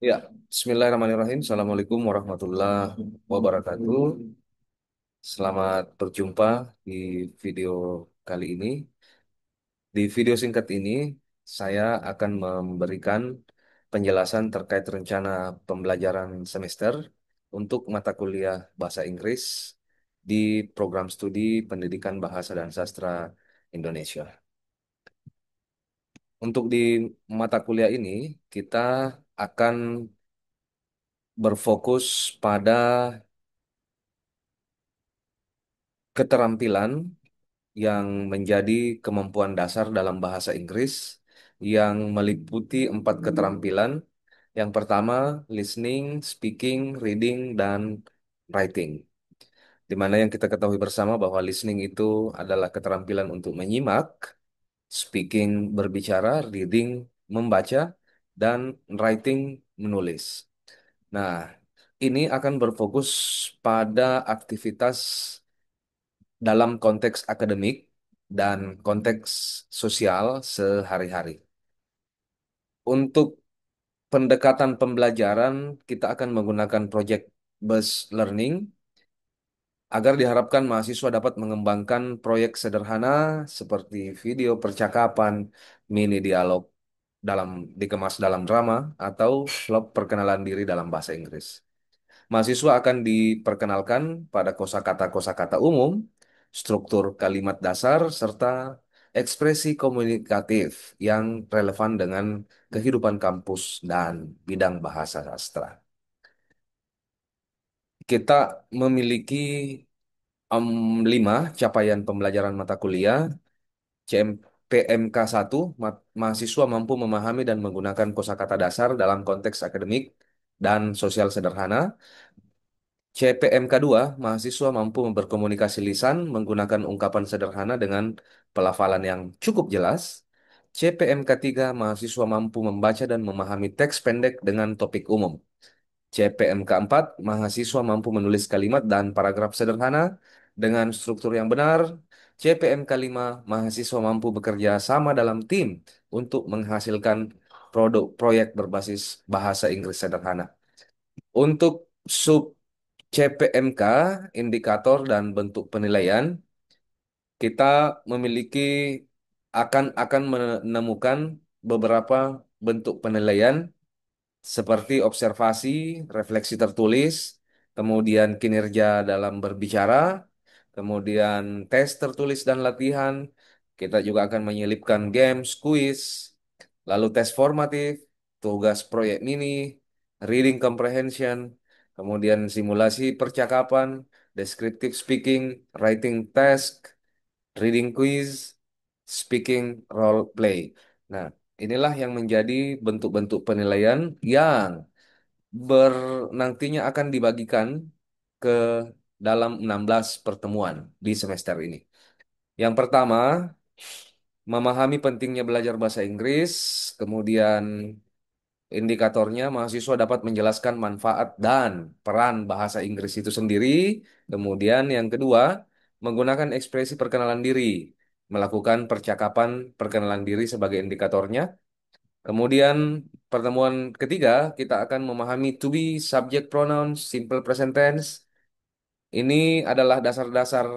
Ya, Bismillahirrahmanirrahim. Assalamualaikum warahmatullahi wabarakatuh. Selamat berjumpa di video kali ini. Di video singkat ini, saya akan memberikan penjelasan terkait rencana pembelajaran semester untuk mata kuliah Bahasa Inggris di program studi Pendidikan Bahasa dan Sastra Indonesia. Untuk di mata kuliah ini, kita akan berfokus pada keterampilan yang menjadi kemampuan dasar dalam bahasa Inggris yang meliputi empat keterampilan. Yang pertama, listening, speaking, reading, dan writing. Di mana yang kita ketahui bersama bahwa listening itu adalah keterampilan untuk menyimak, speaking berbicara, reading membaca, dan writing menulis. Nah, ini akan berfokus pada aktivitas dalam konteks akademik dan konteks sosial sehari-hari. Untuk pendekatan pembelajaran, kita akan menggunakan project based learning agar diharapkan mahasiswa dapat mengembangkan proyek sederhana seperti video percakapan, mini dialog dalam dikemas dalam drama atau vlog perkenalan diri dalam bahasa Inggris. Mahasiswa akan diperkenalkan pada kosakata-kosakata umum, struktur kalimat dasar, serta ekspresi komunikatif yang relevan dengan kehidupan kampus dan bidang bahasa sastra. Kita memiliki 5 capaian pembelajaran mata kuliah. CMPMK 1, mahasiswa mampu memahami dan menggunakan kosakata dasar dalam konteks akademik dan sosial sederhana. CPMK 2, mahasiswa mampu berkomunikasi lisan menggunakan ungkapan sederhana dengan pelafalan yang cukup jelas. CPMK 3, mahasiswa mampu membaca dan memahami teks pendek dengan topik umum. CPMK 4, mahasiswa mampu menulis kalimat dan paragraf sederhana dengan struktur yang benar. CPMK 5, mahasiswa mampu bekerja sama dalam tim untuk menghasilkan produk proyek berbasis bahasa Inggris sederhana. Untuk sub CPMK, indikator dan bentuk penilaian, kita memiliki akan menemukan beberapa bentuk penilaian seperti observasi, refleksi tertulis, kemudian kinerja dalam berbicara, kemudian tes tertulis dan latihan. Kita juga akan menyelipkan games, quiz, lalu tes formatif, tugas proyek mini, reading comprehension, kemudian simulasi percakapan, descriptive speaking, writing task, reading quiz, speaking role play. Nah, inilah yang menjadi bentuk-bentuk penilaian yang nantinya akan dibagikan ke dalam 16 pertemuan di semester ini. Yang pertama, memahami pentingnya belajar bahasa Inggris, kemudian indikatornya mahasiswa dapat menjelaskan manfaat dan peran bahasa Inggris itu sendiri. Kemudian yang kedua, menggunakan ekspresi perkenalan diri, melakukan percakapan perkenalan diri sebagai indikatornya. Kemudian pertemuan ketiga, kita akan memahami to be, subject pronoun, simple present tense. Ini adalah dasar-dasar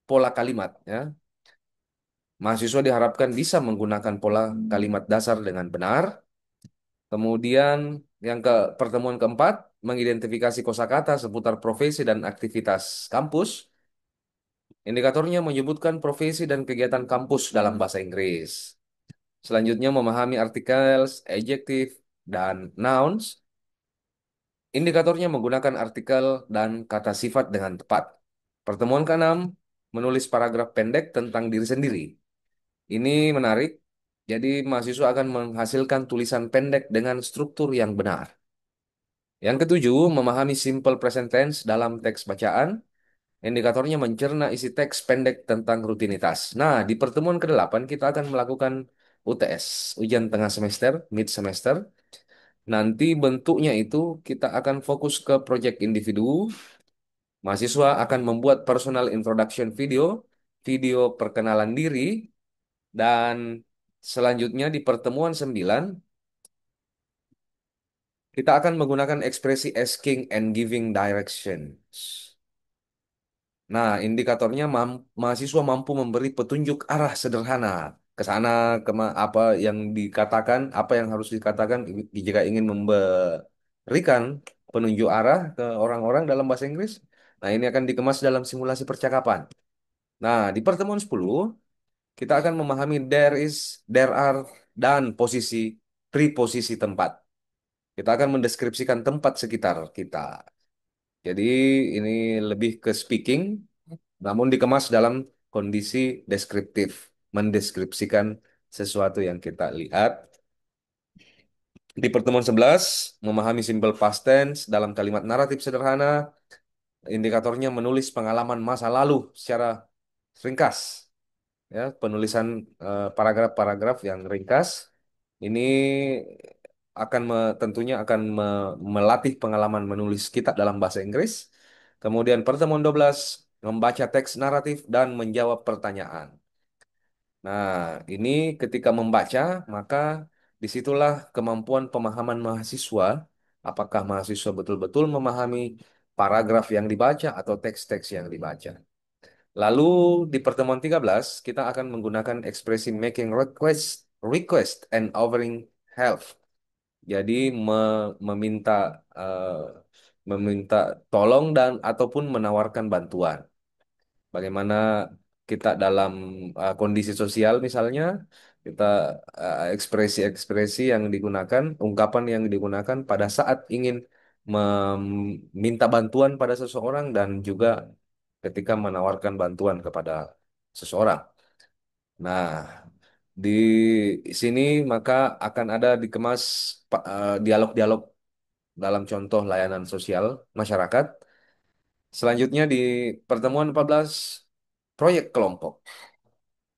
pola kalimat, ya. Mahasiswa diharapkan bisa menggunakan pola kalimat dasar dengan benar. Kemudian yang ke pertemuan keempat, mengidentifikasi kosakata seputar profesi dan aktivitas kampus. Indikatornya menyebutkan profesi dan kegiatan kampus dalam bahasa Inggris. Selanjutnya memahami artikel, adjektif, dan nouns. Indikatornya menggunakan artikel dan kata sifat dengan tepat. Pertemuan keenam, menulis paragraf pendek tentang diri sendiri. Ini menarik. Jadi mahasiswa akan menghasilkan tulisan pendek dengan struktur yang benar. Yang ketujuh, memahami simple present tense dalam teks bacaan. Indikatornya mencerna isi teks pendek tentang rutinitas. Nah, di pertemuan ke-8 kita akan melakukan UTS, ujian tengah semester, mid semester. Nanti bentuknya itu kita akan fokus ke project individu. Mahasiswa akan membuat personal introduction video, video perkenalan diri, dan selanjutnya di pertemuan 9 Kita akan menggunakan ekspresi asking and giving directions. Nah, indikatornya mahasiswa mampu memberi petunjuk arah sederhana ke sana, apa yang dikatakan, apa yang harus dikatakan jika ingin memberikan penunjuk arah ke orang-orang dalam bahasa Inggris. Nah, ini akan dikemas dalam simulasi percakapan. Nah, di pertemuan 10 kita akan memahami there is, there are, dan posisi, preposisi tempat. Kita akan mendeskripsikan tempat sekitar kita. Jadi ini lebih ke speaking, namun dikemas dalam kondisi deskriptif, mendeskripsikan sesuatu yang kita lihat. Di pertemuan 11, memahami simple past tense dalam kalimat naratif sederhana, indikatornya menulis pengalaman masa lalu secara ringkas, ya, penulisan paragraf-paragraf yang ringkas. Ini tentunya akan melatih pengalaman menulis kita dalam bahasa Inggris. Kemudian pertemuan 12, membaca teks naratif dan menjawab pertanyaan. Nah, ini ketika membaca, maka disitulah kemampuan pemahaman mahasiswa. Apakah mahasiswa betul-betul memahami paragraf yang dibaca atau teks-teks yang dibaca. Lalu di pertemuan 13, kita akan menggunakan ekspresi making request and offering help. Jadi meminta eh, meminta tolong dan ataupun menawarkan bantuan. Bagaimana kita dalam kondisi sosial misalnya, kita ekspresi-ekspresi yang digunakan, ungkapan yang digunakan pada saat ingin meminta bantuan pada seseorang dan juga ketika menawarkan bantuan kepada seseorang. Nah, di sini maka akan ada dikemas dialog-dialog dalam contoh layanan sosial masyarakat. Selanjutnya di pertemuan 14, proyek kelompok.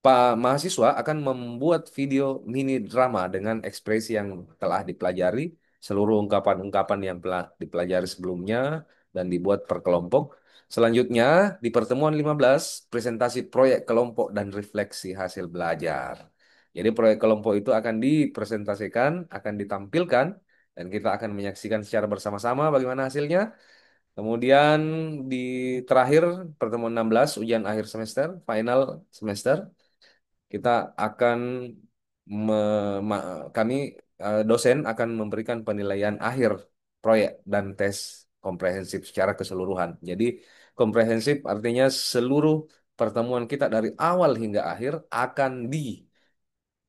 Pak mahasiswa akan membuat video mini drama dengan ekspresi yang telah dipelajari, seluruh ungkapan-ungkapan yang telah dipelajari sebelumnya dan dibuat per kelompok. Selanjutnya, di pertemuan 15, presentasi proyek kelompok dan refleksi hasil belajar. Jadi proyek kelompok itu akan dipresentasikan, akan ditampilkan, dan kita akan menyaksikan secara bersama-sama bagaimana hasilnya. Kemudian di terakhir, pertemuan 16, ujian akhir semester, final semester, kita akan kami dosen akan memberikan penilaian akhir proyek dan tes komprehensif secara keseluruhan. Jadi komprehensif artinya seluruh pertemuan kita dari awal hingga akhir akan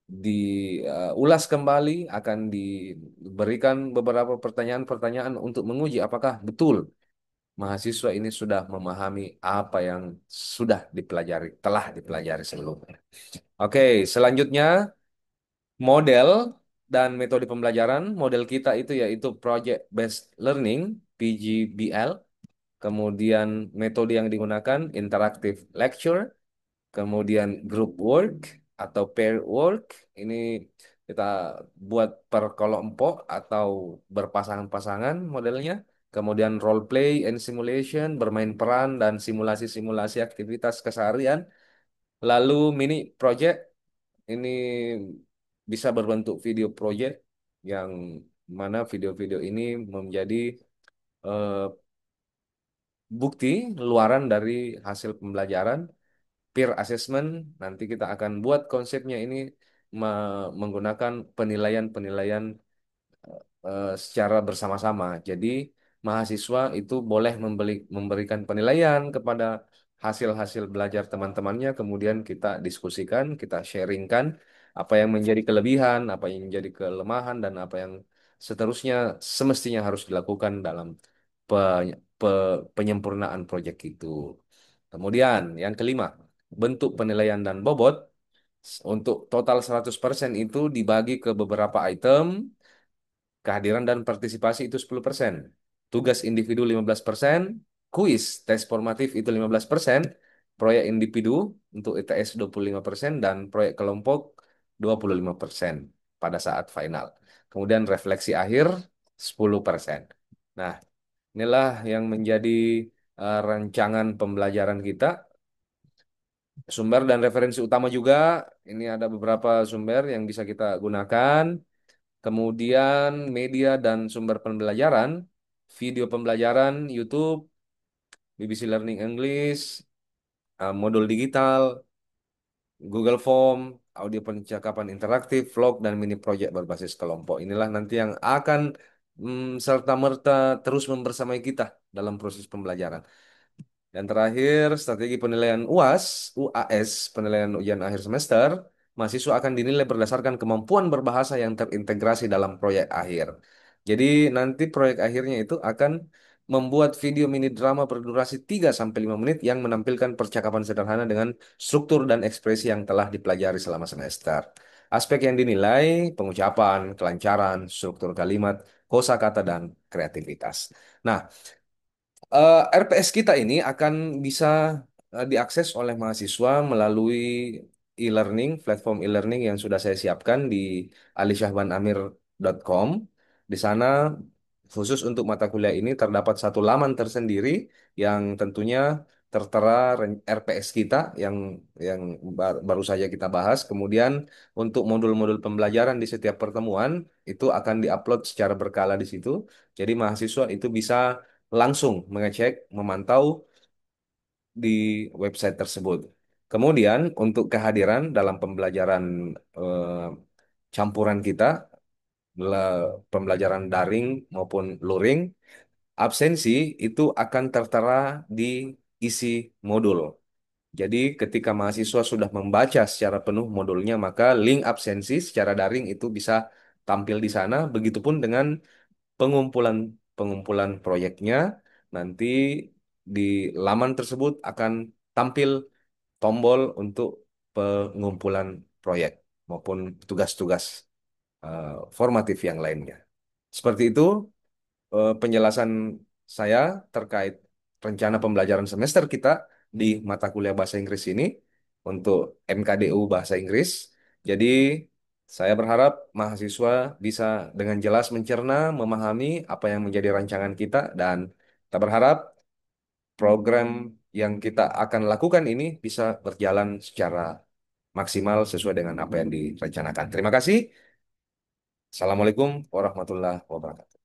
diulas kembali, akan diberikan beberapa pertanyaan-pertanyaan untuk menguji apakah betul mahasiswa ini sudah memahami apa yang sudah dipelajari, telah dipelajari sebelumnya. Oke, selanjutnya model dan metode pembelajaran. Model kita itu yaitu Project Based Learning, PGBL. Kemudian metode yang digunakan Interactive Lecture, kemudian Group Work atau Pair Work. Ini kita buat per kelompok atau berpasangan-pasangan modelnya. Kemudian role play and simulation, bermain peran dan simulasi-simulasi aktivitas keseharian. Lalu mini project ini bisa berbentuk video project yang mana video-video ini menjadi eh, bukti luaran dari hasil pembelajaran peer assessment. Nanti kita akan buat konsepnya ini menggunakan penilaian-penilaian secara bersama-sama. Jadi mahasiswa itu boleh memberikan penilaian kepada hasil-hasil belajar teman-temannya, kemudian kita diskusikan, kita sharingkan apa yang menjadi kelebihan, apa yang menjadi kelemahan, dan apa yang seterusnya semestinya harus dilakukan dalam penyempurnaan proyek itu. Kemudian yang kelima, bentuk penilaian dan bobot. Untuk total 100% itu dibagi ke beberapa item. Kehadiran dan partisipasi itu 10%. Tugas individu 15%. Kuis, tes formatif itu 15%. Proyek individu untuk ITS 25%. Dan proyek kelompok 25% pada saat final. Kemudian refleksi akhir 10%. Nah, inilah yang menjadi rancangan pembelajaran kita. Sumber dan referensi utama juga, ini ada beberapa sumber yang bisa kita gunakan. kemudian media dan sumber pembelajaran, video pembelajaran, YouTube, BBC Learning English, modul digital, Google Form, audio percakapan interaktif, vlog, dan mini project berbasis kelompok. Inilah nanti yang akan serta-merta terus membersamai kita dalam proses pembelajaran. Dan terakhir, strategi penilaian UAS, penilaian ujian akhir semester, mahasiswa akan dinilai berdasarkan kemampuan berbahasa yang terintegrasi dalam proyek akhir. Jadi nanti proyek akhirnya itu akan membuat video mini drama berdurasi 3 sampai 5 menit yang menampilkan percakapan sederhana dengan struktur dan ekspresi yang telah dipelajari selama semester. Aspek yang dinilai, pengucapan, kelancaran, struktur kalimat, kosakata, dan kreativitas. Nah, RPS kita ini akan bisa diakses oleh mahasiswa melalui e-learning, platform e-learning yang sudah saya siapkan di alissyahbanamir.com. Di sana khusus untuk mata kuliah ini terdapat satu laman tersendiri yang tentunya tertera RPS kita yang baru saja kita bahas. Kemudian untuk modul-modul pembelajaran di setiap pertemuan itu akan diupload secara berkala di situ. Jadi mahasiswa itu bisa langsung mengecek, memantau di website tersebut. Kemudian untuk kehadiran dalam pembelajaran eh, campuran kita, pembelajaran daring maupun luring, absensi itu akan tertera di isi modul. Jadi ketika mahasiswa sudah membaca secara penuh modulnya, maka link absensi secara daring itu bisa tampil di sana. Begitupun dengan pengumpulan pengumpulan proyeknya nanti di laman tersebut akan tampil tombol untuk pengumpulan proyek maupun tugas-tugas formatif yang lainnya. Seperti itu penjelasan saya terkait rencana pembelajaran semester kita di mata kuliah bahasa Inggris ini untuk MKDU bahasa Inggris. Jadi saya berharap mahasiswa bisa dengan jelas mencerna, memahami apa yang menjadi rancangan kita dan kita berharap program yang kita akan lakukan ini bisa berjalan secara maksimal sesuai dengan apa yang direncanakan. Terima kasih. Assalamualaikum warahmatullahi wabarakatuh.